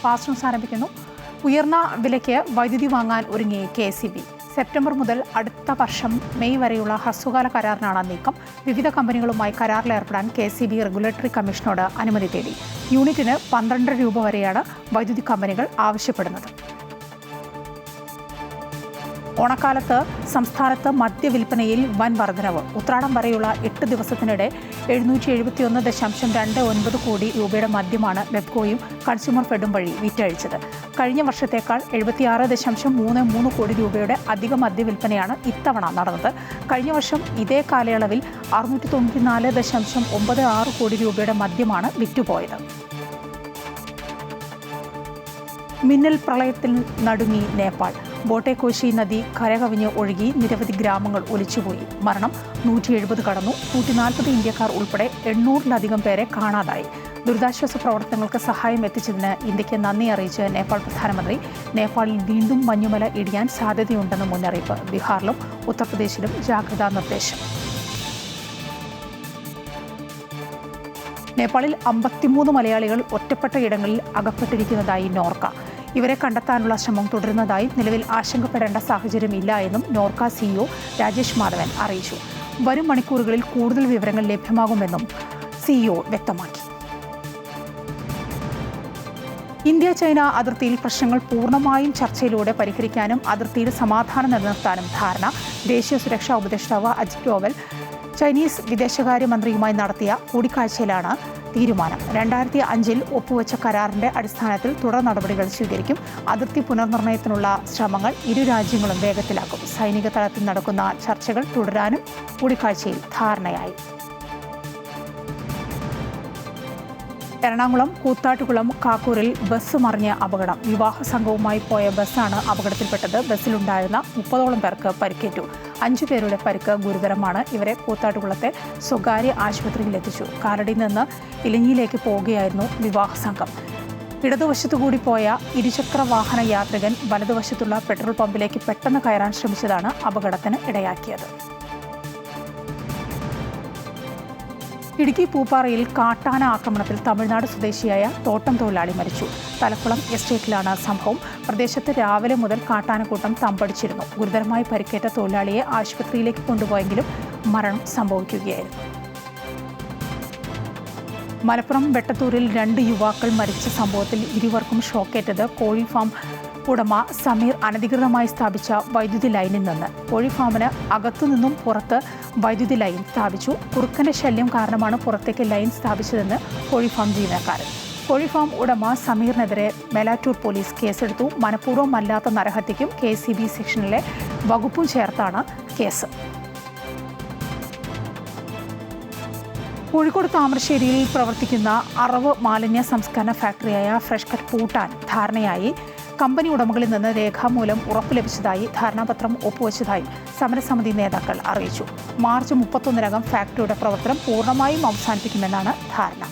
Fast news ആരംഭിക്കുന്നു. ഉയർന്ന വിലയ്ക്ക് വൈദ്യുതി വാങ്ങാൻ ഒരുങ്ങി KCB. സെപ്റ്റംബർ മുതൽ അടുത്ത വർഷം മെയ് വരെയുള്ള ഹ്രസ്വകാല കരാറിനാണ് നീക്കം. വിവിധ കമ്പനികളുമായി കരാറിലേർപ്പെടാൻ KCB റെഗുലേറ്ററി കമ്മീഷനോട് അനുമതി തേടി. യൂണിറ്റിന് 12 രൂപ വരെയാണ് വൈദ്യുതി കമ്പനികൾ ആവശ്യപ്പെടുന്നത്. ഓണക്കാലത്ത് സംസ്ഥാനത്ത് മദ്യവിൽപ്പനയിൽ വൻ വർധനവ്. ഉത്രാടം വരെയുള്ള 8 ദിവസത്തിനിടെ 771.29 കോടി രൂപയുടെ മദ്യമാണ് ബെപ്കോയും കൺസ്യൂമർ ഫെഡും വഴി വിറ്റഴിച്ചത്. കഴിഞ്ഞ വർഷത്തേക്കാൾ 76.33 കോടി രൂപയുടെ അധിക മദ്യവിൽപ്പനയാണ് ഇത്തവണ നടന്നത്. കഴിഞ്ഞ വർഷം ഇതേ കാലയളവിൽ 694.96 കോടി രൂപയുടെ മദ്യമാണ് വിറ്റുപോയത്. മിന്നൽ പ്രളയത്തിൽ നടുങ്ങി നേപ്പാൾ. ബോട്ടെക്കോശി നദി കരകവിഞ്ഞ് ഒഴുകി നിരവധി ഗ്രാമങ്ങൾ ഒലിച്ചുപോയി. മരണം 170 കടന്നു. 140 ഇന്ത്യക്കാർ ഉൾപ്പെടെ 800-ലധികം പേരെ കാണാതായി. ദുരിതാശ്വാസ പ്രവർത്തനങ്ങൾക്ക് സഹായം എത്തിച്ചതിന് ഇന്ത്യക്ക് നന്ദി അറിയിച്ച് നേപ്പാൾ പ്രധാനമന്ത്രി. നേപ്പാളിൽ വീണ്ടും മഞ്ഞുമല ഇടിയാൻ സാധ്യതയുണ്ടെന്ന് മുന്നറിയിപ്പ്. ബീഹാറിലും ഉത്തർപ്രദേശിലും ജാഗ്രതാ നിർദ്ദേശം. നേപ്പാളിൽ 53 മലയാളികൾ ഒറ്റപ്പെട്ട ഇടങ്ങളിൽ അകപ്പെട്ടിരിക്കുന്നതായി നോർക്ക. ഇവരെ കണ്ടെത്താനുള്ള ശ്രമം തുടരുന്നതായും നിലവിൽ ആശങ്കപ്പെടേണ്ട സാഹചര്യമില്ല എന്നും നോർക്ക CEO രാജേഷ് മാധവൻ അറിയിച്ചു. വരും മണിക്കൂറുകളിൽ കൂടുതൽ വിവരങ്ങൾ ലഭ്യമാകുമെന്നും CEO വ്യക്തമാക്കി. ഇന്ത്യ ചൈന അതിർത്തിയിൽ പ്രശ്നങ്ങൾ പൂർണ്ണമായും ചർച്ചയിലൂടെ പരിഹരിക്കാനും അതിർത്തിയിൽ സമാധാനം നിലനിർത്താനും ധാരണ. ദേശീയ സുരക്ഷാ ഉപദേഷ്ടാവ് അജിത് ഡോവൽ ചൈനീസ് വിദേശകാര്യമന്ത്രിയുമായി നടത്തിയ കൂടിക്കാഴ്ചയിലാണ് തീരുമാനം. 2005 ഒപ്പുവെച്ച കരാറിന്റെ അടിസ്ഥാനത്തിൽ തുടർ നടപടികൾ സ്വീകരിക്കും. അതിർത്തി പുനർനിർണയത്തിനുള്ള ശ്രമങ്ങൾ ഇരു രാജ്യങ്ങളും വേഗത്തിലാക്കും. സൈനിക തലത്തിൽ നടക്കുന്ന ചർച്ചകൾ തുടരാനും കൂടിക്കാഴ്ചയിൽ ധാരണയായി. എറണാകുളം കൂത്താട്ടുകുളം കാക്കൂരിൽ ബസ് മറിഞ്ഞ അപകടം. വിവാഹ സംഘവുമായി പോയ ബസ്സാണ് അപകടത്തിൽപ്പെട്ടത്. ബസ്സിലുണ്ടായിരുന്ന 30ഓളം പേർക്ക് പരിക്കേറ്റു. 5 പേരുടെ പരിക്ക് ഗുരുതരമാണ്. ഇവരെ കൂത്താട്ടുകുളത്തെ സ്വകാര്യ ആശുപത്രിയിലെത്തിച്ചു. കാലടിയിൽ നിന്ന് ഇലഞ്ഞിയിലേക്ക് പോവുകയായിരുന്നു വിവാഹ സംഘം. ഇടതുവശത്തുകൂടി പോയ ഇരുചക്ര വാഹന യാത്രികൻ വലതുവശത്തുള്ള പെട്രോൾ പമ്പിലേക്ക് പെട്ടെന്ന് കയറാൻ ശ്രമിച്ചതാണ് അപകടത്തിന് ഇടയാക്കിയത്. ഇടുക്കി പൂപ്പാറയിൽ കാട്ടാന ആക്രമണത്തിൽ തമിഴ്നാട് സ്വദേശിയായ തോട്ടം തൊഴിലാളി മരിച്ചു. തലക്കുളം എസ്റ്റേറ്റിലാണ് സംഭവം. പ്രദേശത്ത് രാവിലെ മുതൽ കാട്ടാനക്കൂട്ടം തമ്പടിച്ചിരുന്നു. ഗുരുതരമായി പരിക്കേറ്റ തൊഴിലാളിയെ ആശുപത്രിയിലേക്ക് കൊണ്ടുപോയെങ്കിലും മരണം സംഭവിക്കുകയായിരുന്നു. മലപ്പുറം വെട്ടത്തൂരിൽ 2 യുവാക്കൾ മരിച്ച സംഭവത്തിൽ ഇരുവർക്കും ഷോക്കേറ്റത് കോഴി ഫാം ഉടമ സമീർ അനധികൃതമായി സ്ഥാപിച്ച വൈദ്യുതി ലൈനിൽ നിന്ന്. കോഴി ഫാമിന് അകത്തുനിന്നും പുറത്ത് വൈദ്യുതി ലൈൻ സ്ഥാപിച്ചു. കുറുക്കന്റെ ശല്യം കാരണമാണ് പുറത്തേക്ക് ലൈൻ സ്ഥാപിച്ചതെന്ന് കോഴി ഫാം ജീവനക്കാരൻ. കോഴി ഫാം ഉടമ സമീറിനെതിരെ മേലാറ്റൂർ പോലീസ് കേസെടുത്തു. മനഃപൂർവ്വമല്ലാത്ത നരഹത്യയ്ക്കും KCB സെക്ഷനിലെ വകുപ്പും ചേർത്താണ് കേസ്. കോഴിക്കോട് താമരശ്ശേരിയിൽ പ്രവർത്തിക്കുന്ന അറവ് മാലിന്യ സംസ്കരണ ഫാക്ടറിയായ ഫ്രഷ് കട്ട് പൂട്ടാൻ ധാരണയായി. കമ്പനി ഉടമകളിൽ നിന്ന് രേഖാമൂലം ഉറപ്പ് ലഭിച്ചതായി ധാരണാപത്രം ഒപ്പുവെച്ചതായി സമരസമിതി നേതാക്കൾ അറിയിച്ചു. മാർച്ച് 31-നകം ഫാക്ടറിയുടെ പ്രവർത്തനം പൂർണ്ണമായും അവസാനിപ്പിക്കുമെന്നാണ് ധാരണ.